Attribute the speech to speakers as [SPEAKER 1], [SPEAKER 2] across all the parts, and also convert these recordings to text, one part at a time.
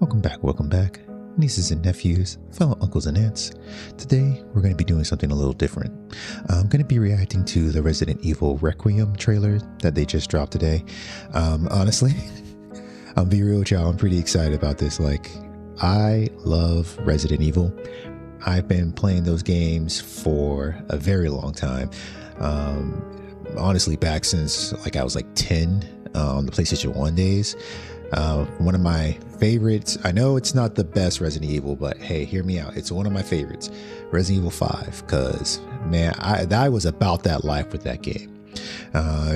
[SPEAKER 1] Welcome back, nieces and nephews, fellow uncles and aunts. Today, we're going to be doing something a little different. I'm going to be reacting to the Resident Evil Requiem trailer that they just dropped today. Honestly, I'll be real with y'all, I'm pretty excited about this. I love Resident Evil. I've been playing those games for a very long time. Honestly, back since I was 10 on the PlayStation 1 days. One of my favorites, I know it's not the best Resident Evil, but hey, hear me out. It's one of my favorites, Resident Evil 5, because man, I was about that life with that game.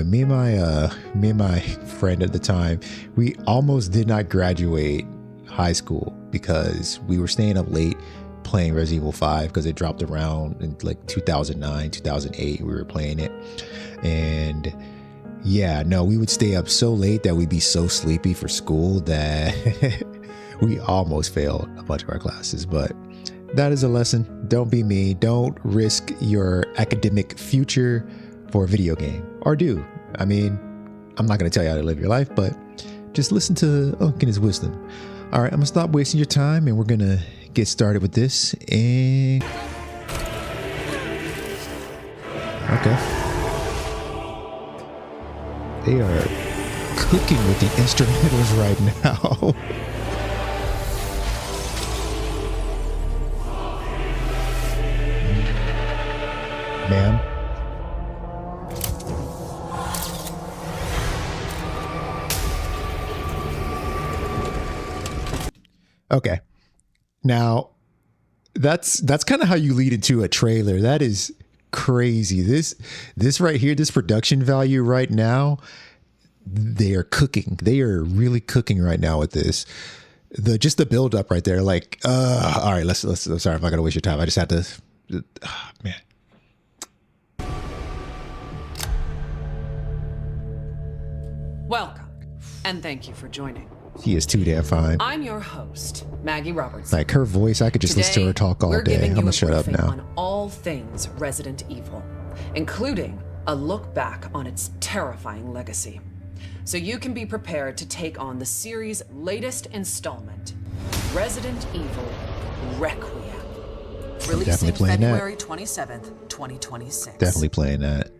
[SPEAKER 1] Me and my friend at the time, we almost did not graduate high school because we were staying up late playing Resident Evil 5 because it dropped around in 2009, 2008. We were playing it, and yeah, no, we would stay up so late that we'd be so sleepy for school that we almost failed a bunch of our classes. But that is a lesson. Don't be me. Don't risk your academic future for a video game. Or do. I mean, I'm not going to tell you how to live your life, but just listen to Unc and his wisdom. All right, I'm going to stop wasting your time and we're going to get started with this. And okay. They are cooking with the instrumentals right now. Ma'am. Okay. Now, that's kind of how you lead into a trailer. That is crazy. This right here, this production value right now, they are cooking. They are really cooking right now with this. Just the build up right there. All right, let's I'm sorry, I'm not gonna waste your time. I just had to man.
[SPEAKER 2] Welcome, and thank you for joining.
[SPEAKER 1] She is too damn fine.
[SPEAKER 2] I'm your host, Maggie Robertson.
[SPEAKER 1] Her voice, I could just listen to her talk all day. I'm gonna shut up now.
[SPEAKER 2] On all things Resident Evil, including a look back on its terrifying legacy, so you can be prepared to take on the series' latest installment, Resident Evil Requiem, releasing February 27th, 2026.
[SPEAKER 1] Definitely playing that.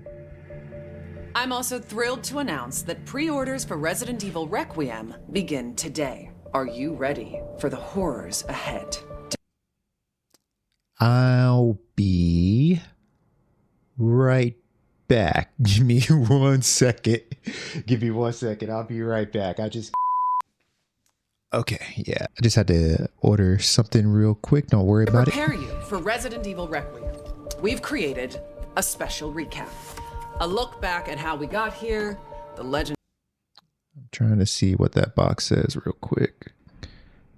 [SPEAKER 2] I'm also thrilled to announce that pre-orders for Resident Evil Requiem begin today. Are you ready for the horrors ahead?
[SPEAKER 1] I'll be right back. Give me 1 second. Give me 1 second. I'll be right back. Okay, yeah. I just had to order something real quick. Don't worry about it.
[SPEAKER 2] To prepare you for Resident Evil Requiem, we've created a special recap. A look back at how we got here, the legend.
[SPEAKER 1] I'm trying to see what that box says real quick.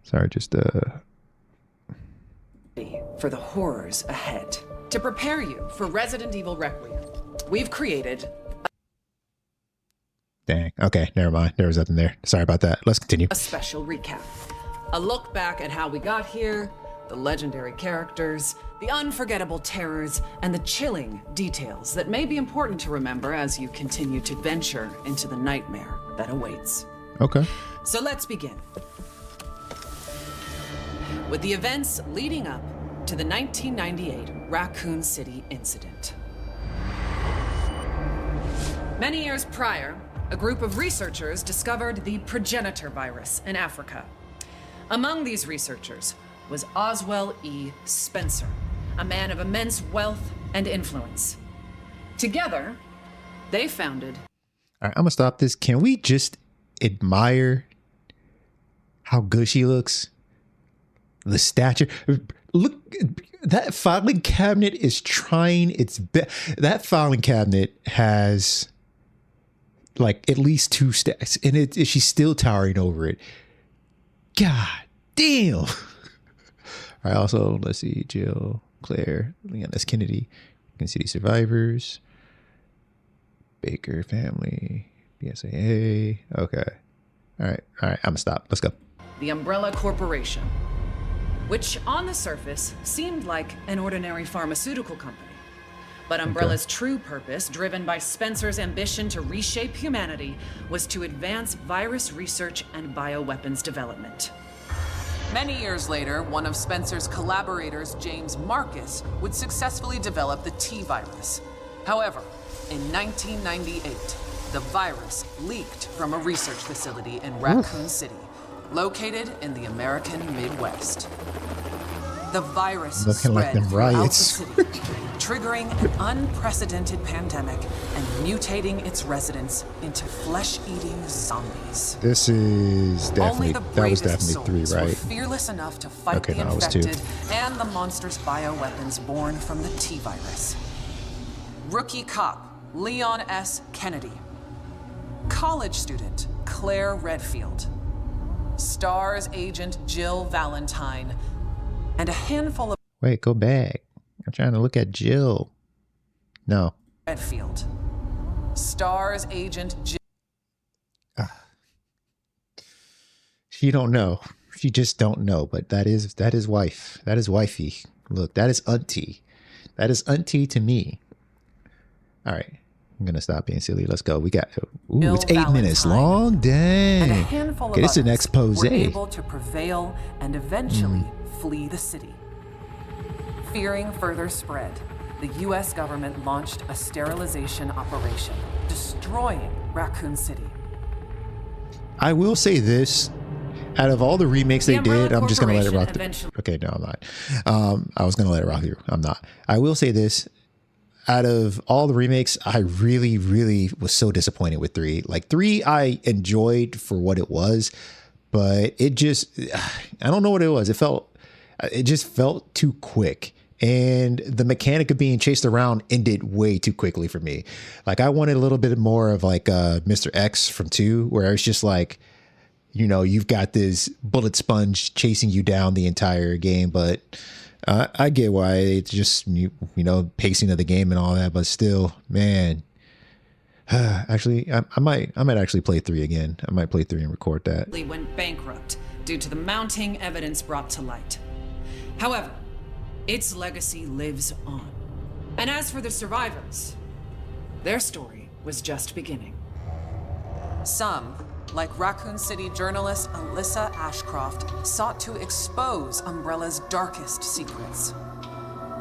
[SPEAKER 1] Sorry, just
[SPEAKER 2] for the horrors ahead. To prepare you for Resident Evil Requiem, we've created
[SPEAKER 1] Dang. Okay, never mind. There was nothing there. Sorry about that. Let's continue.
[SPEAKER 2] A special recap. A look back at how we got here, the legendary characters, the unforgettable terrors, and the chilling details that may be important to remember as you continue to venture into the nightmare that awaits.
[SPEAKER 1] Okay.
[SPEAKER 2] So let's begin with the events leading up to the 1998 Raccoon City incident. Many years prior, a group of researchers discovered the progenitor virus in Africa. Among these researchers was Oswell E. Spencer, a man of immense wealth and influence. Together, they founded...
[SPEAKER 1] All right, I'm gonna stop this. Can we just admire how good she looks? The stature. Look, that filing cabinet is trying its best. That filing cabinet has at least 2 stacks, and she's still towering over it. God damn. All right, also, let's see, Jill, Claire, Leon S. Kennedy, Raccoon City survivors, Baker family, BSAA. Okay. All right, I'm gonna stop. Let's go.
[SPEAKER 2] The Umbrella Corporation, which on the surface seemed like an ordinary pharmaceutical company. But Umbrella's true purpose, driven by Spencer's ambition to reshape humanity, was to advance virus research and bioweapons development. Many years later, one of Spencer's collaborators, James Marcus, would successfully develop the T-virus. However, in 1998, the virus leaked from a research facility in Raccoon City, located in the American Midwest. The virus
[SPEAKER 1] Looking like
[SPEAKER 2] spread
[SPEAKER 1] them
[SPEAKER 2] throughout the
[SPEAKER 1] riots.
[SPEAKER 2] city, triggering an unprecedented pandemic and mutating its residents into flesh-eating zombies.
[SPEAKER 1] This is
[SPEAKER 2] Only
[SPEAKER 1] definitely,
[SPEAKER 2] the
[SPEAKER 1] that was
[SPEAKER 2] bravest
[SPEAKER 1] definitely
[SPEAKER 2] souls
[SPEAKER 1] 3,
[SPEAKER 2] were
[SPEAKER 1] right?
[SPEAKER 2] fearless enough to fight
[SPEAKER 1] Okay,
[SPEAKER 2] the
[SPEAKER 1] no, it was 2.
[SPEAKER 2] infected and the monstrous bioweapons born from the T-virus. Rookie cop Leon S. Kennedy. College student Claire Redfield. STARS agent Jill Valentine. And a handful of
[SPEAKER 1] Wait, go back. I'm trying to look at Jill. No.
[SPEAKER 2] Redfield. STARS agent Jill.
[SPEAKER 1] She don't know. She just don't know. But that is wife. That is wifey. Look, that is auntie. That is auntie to me. All right. I'm going to stop being silly. Let's go. We got, ooh, it's 8 minutes long.
[SPEAKER 2] And a
[SPEAKER 1] Dang.
[SPEAKER 2] handful
[SPEAKER 1] Okay,
[SPEAKER 2] of
[SPEAKER 1] this is an
[SPEAKER 2] others
[SPEAKER 1] expose.
[SPEAKER 2] were able to prevail and eventually flee the city. Fearing further spread, the U.S. government launched a sterilization operation, destroying Raccoon City.
[SPEAKER 1] I will say this. Out of all the remakes they did, I'm just going to let it rock. Okay, no, I'm not. I was going to let it rock through. I'm not. I will say this. Out of all the remakes, I really, really was so disappointed with 3. Like 3, I enjoyed for what it was, but it just, I don't know what it was. It just felt too quick. And the mechanic of being chased around ended way too quickly for me. Like I wanted a little bit more of like Mr. X from 2, where it's just like, you know, you've got this bullet sponge chasing you down the entire game, but I get why it's just, you know, pacing of the game and all that, but still, man, actually, I might actually play 3 again. I might play 3 and record that.
[SPEAKER 2] Went bankrupt due to the mounting evidence brought to light. However, its legacy lives on. And as for the survivors, their story was just beginning. Some, like Raccoon City journalist Alyssa Ashcroft, sought to expose Umbrella's darkest secrets.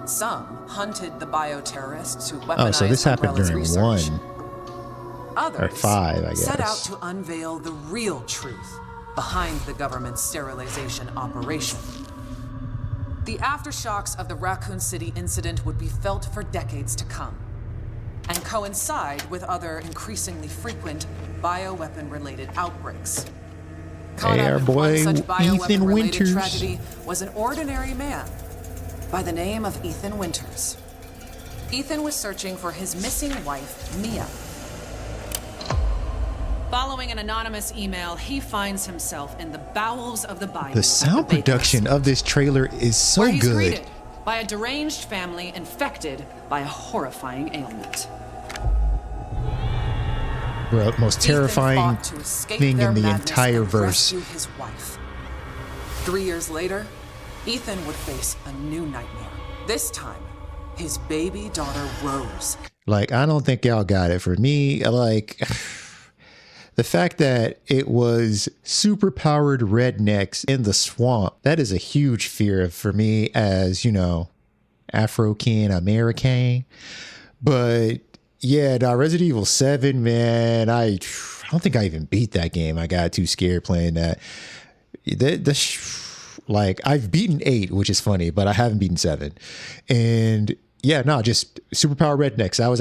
[SPEAKER 2] Some hunted the bioterrorists who weaponized
[SPEAKER 1] So this happened
[SPEAKER 2] Umbrella's
[SPEAKER 1] during
[SPEAKER 2] research.
[SPEAKER 1] 1
[SPEAKER 2] Others
[SPEAKER 1] or 5, I guess.
[SPEAKER 2] set out to unveil the real truth behind the government's sterilization operation. The aftershocks of the Raccoon City incident would be felt for decades to come, and coincide with other increasingly frequent bioweapon-related outbreaks. Caught
[SPEAKER 1] Hey,
[SPEAKER 2] up
[SPEAKER 1] our
[SPEAKER 2] in
[SPEAKER 1] boy,
[SPEAKER 2] one such
[SPEAKER 1] Ethan
[SPEAKER 2] bioweapon-related
[SPEAKER 1] Winters.
[SPEAKER 2] tragedy was an ordinary man by the name of Ethan Winters. Ethan was searching for his missing wife, Mia. Following an anonymous email, he finds himself in the bowels of the bayou.
[SPEAKER 1] The sound production of this trailer is so
[SPEAKER 2] where he's
[SPEAKER 1] good.
[SPEAKER 2] greeted by a deranged family infected by a horrifying ailment.
[SPEAKER 1] Bro, most terrifying
[SPEAKER 2] Ethan fought to escape
[SPEAKER 1] thing
[SPEAKER 2] their
[SPEAKER 1] in the
[SPEAKER 2] madness
[SPEAKER 1] entire
[SPEAKER 2] and
[SPEAKER 1] verse.
[SPEAKER 2] rescue his wife. 3 years later, Ethan would face a new nightmare. This time, his baby daughter Rose.
[SPEAKER 1] Like, I don't think y'all got it. For me, like, the fact that it was super powered rednecks in the swamp, that is a huge fear for me as, you know, Afro-Can American. But yeah, no, Resident Evil 7, man, I don't think I even beat that game. I got too scared playing that. Like, I've beaten 8, which is funny, but I haven't beaten 7. And yeah, no, just superpower rednecks. I was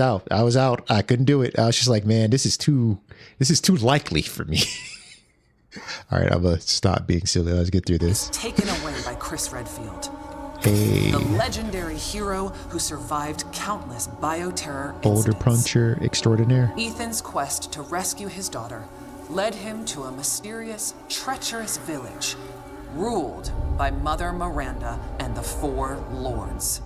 [SPEAKER 1] out. I couldn't do it. I was just like, man, this is too likely for me. All right, I'm gonna stop being silly. Let's get through this.
[SPEAKER 2] Taken away by Chris Redfield.
[SPEAKER 1] Hey,
[SPEAKER 2] The legendary hero who survived countless bioterror
[SPEAKER 1] boulder
[SPEAKER 2] incidents.
[SPEAKER 1] puncher extraordinaire.
[SPEAKER 2] Ethan's quest to rescue his daughter led him to a mysterious, treacherous village ruled by Mother Miranda and the 4 lords.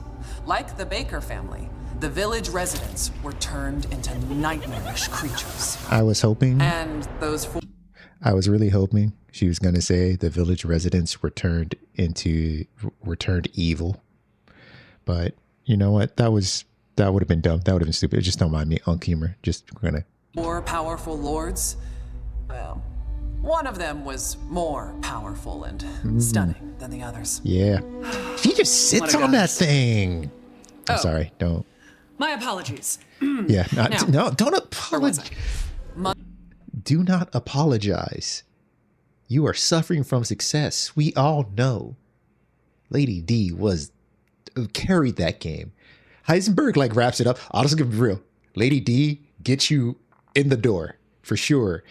[SPEAKER 2] Like the Baker family, the village residents were turned into nightmarish creatures.
[SPEAKER 1] I was hoping,
[SPEAKER 2] And those 4
[SPEAKER 1] I was really hoping she was gonna say the village residents were turned evil. But you know what? That would have been dumb. That would have been stupid. Just don't mind me, Unc humor. Just gonna.
[SPEAKER 2] 4 powerful lords, well, One of them was more powerful and stunning than the others.
[SPEAKER 1] Yeah. He just sits on that thing. I'm sorry. Don't.
[SPEAKER 2] My apologies.
[SPEAKER 1] Yeah. No, don't apologize. Do not apologize. You are suffering from success. We all know. Lady D carried that game. Heisenberg like wraps it up. I'll just give it real. Lady D gets you in the door for sure.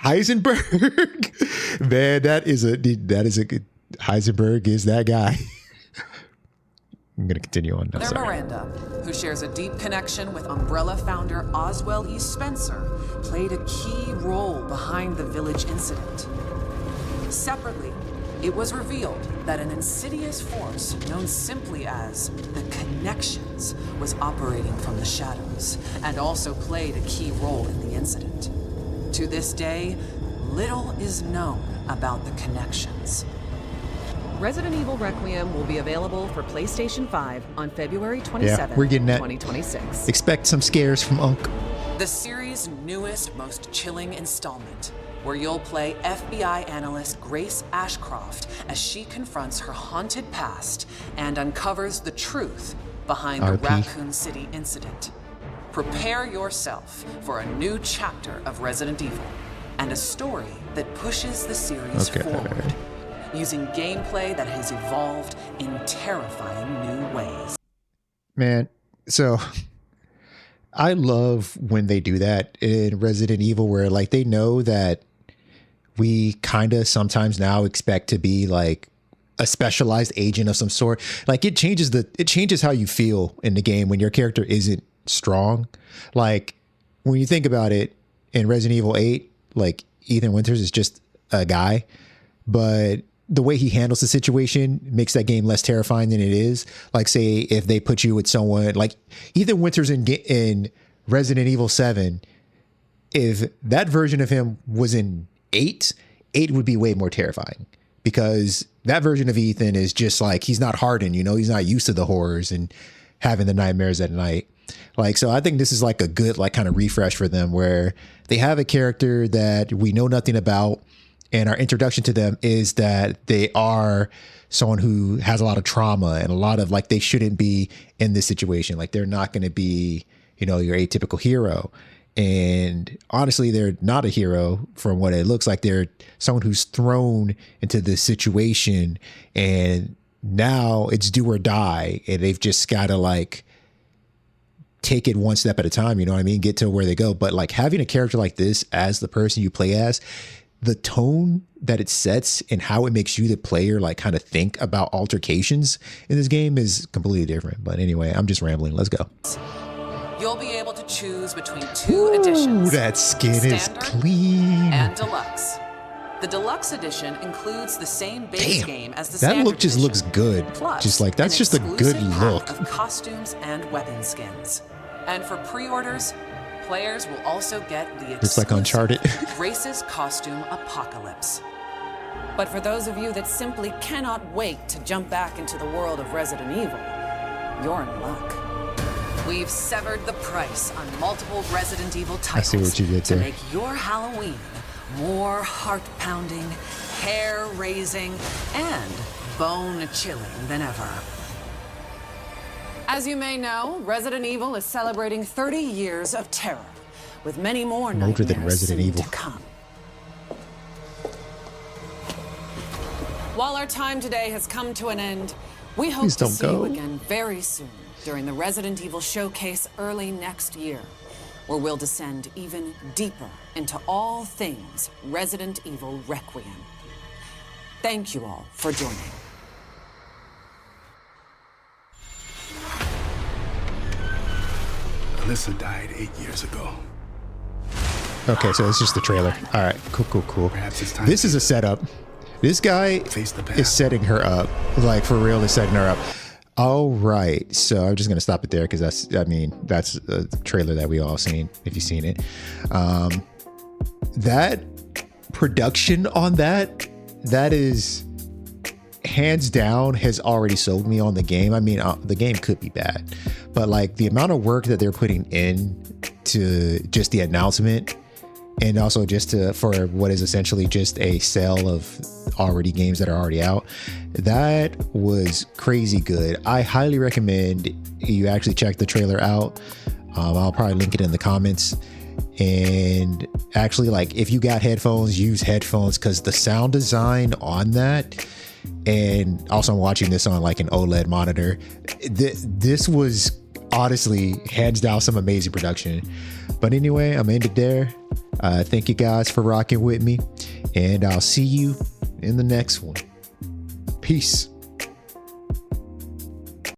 [SPEAKER 1] Heisenberg, man, that is a good. Heisenberg is that guy. I'm gonna continue on now.
[SPEAKER 2] Miranda, who shares a deep connection with Umbrella founder Oswell E. Spencer, played a key role behind the village incident. Separately, it was revealed that an insidious force known simply as the Connections was operating from the shadows and also played a key role in the incident. To this day, little is known about the Connections. Resident Evil Requiem will be available for PlayStation 5 on February 27,
[SPEAKER 1] we're getting that.
[SPEAKER 2] 2026.
[SPEAKER 1] Expect some scares from Unc.
[SPEAKER 2] The series' newest, most chilling installment, where you'll play FBI analyst Grace Ashcroft as she confronts her haunted past and uncovers the truth behind the Raccoon City incident. Prepare yourself for a new chapter of Resident Evil and a story that pushes the series forward, using gameplay that has evolved in terrifying new ways.
[SPEAKER 1] Man, so I love when they do that in Resident Evil, where like they know that we kind of sometimes now expect to be like a specialized agent of some sort. Like it changes how you feel in the game when your character isn't strong. Like when you think about it in Resident Evil 8, like Ethan Winters is just a guy, but the way he handles the situation makes that game less terrifying than it is. Like say if they put you with someone like Ethan Winters in Resident Evil 7, if that version of him was in 8 would be way more terrifying, because that version of Ethan is just like, he's not hardened, he's not used to the horrors and having the nightmares at night. Like, so I think this is like a good, like kind of refresh for them, where they have a character that we know nothing about. And our introduction to them is that they are someone who has a lot of trauma and a lot of like, they shouldn't be in this situation. Like they're not going to be, your atypical hero. And honestly, they're not a hero from what it looks like. They're someone who's thrown into this situation and now it's do or die. And they've just got to like take it one step at a time. You know what I mean? Get to where they go. But like having a character like this as the person you play as, the tone that it sets and how it makes you, the player, like kind of think about altercations in this game is completely different. But anyway, I'm just rambling. Let's go.
[SPEAKER 2] You'll be able to choose between two editions.
[SPEAKER 1] That skin is
[SPEAKER 2] Standard
[SPEAKER 1] clean.
[SPEAKER 2] And Deluxe. The Deluxe edition includes the same base game as the Standard
[SPEAKER 1] That look just
[SPEAKER 2] edition,
[SPEAKER 1] looks good.
[SPEAKER 2] plus
[SPEAKER 1] Just like, that's just a good
[SPEAKER 2] exclusive
[SPEAKER 1] look.
[SPEAKER 2] pack of costumes and weapon skins. And for pre-orders, players will also get the
[SPEAKER 1] Looks like Uncharted.
[SPEAKER 2] Grace's Costume Apocalypse. But for those of you that simply cannot wait to jump back into the world of Resident Evil, you're in luck. We've severed the price on multiple Resident Evil titles
[SPEAKER 1] see what you did
[SPEAKER 2] to
[SPEAKER 1] there.
[SPEAKER 2] make your Halloween more heart-pounding, hair-raising, and bone-chilling than ever. As you may know, Resident Evil is celebrating 30 years of terror, with many more
[SPEAKER 1] Older than
[SPEAKER 2] nightmares
[SPEAKER 1] Resident
[SPEAKER 2] soon
[SPEAKER 1] Evil.
[SPEAKER 2] to come. While our time today has come to an end, we hope
[SPEAKER 1] Please
[SPEAKER 2] to
[SPEAKER 1] don't
[SPEAKER 2] see you
[SPEAKER 1] go.
[SPEAKER 2] again very soon during the Resident Evil Showcase early next year, where we'll descend even deeper into all things Resident Evil Requiem. Thank you all for joining.
[SPEAKER 3] Alyssa died 8 years ago.
[SPEAKER 1] Okay, so it's just the trailer. All right, cool.
[SPEAKER 3] Perhaps it's time
[SPEAKER 1] This is a setup. This guy
[SPEAKER 3] Face the past.
[SPEAKER 1] is setting her up. Like, for real, is setting her up. All right, so I'm just going to stop it there because that's a trailer that we all seen, if you've seen it. That production on that is hands down has already sold me on the game. I mean, the game could be bad, but like the amount of work that they're putting in to just the announcement and also just for what is essentially just a sale of already games that are already out, that was crazy good. I highly recommend you actually check the trailer out. I'll probably link it in the comments. And actually, like, if you got headphones, use headphones, because the sound design on that, and also I'm watching this on like an OLED monitor, this was honestly hands down some amazing production. But anyway, I'm ended there. Thank you guys for rocking with me, and I'll see you in the next one. Peace.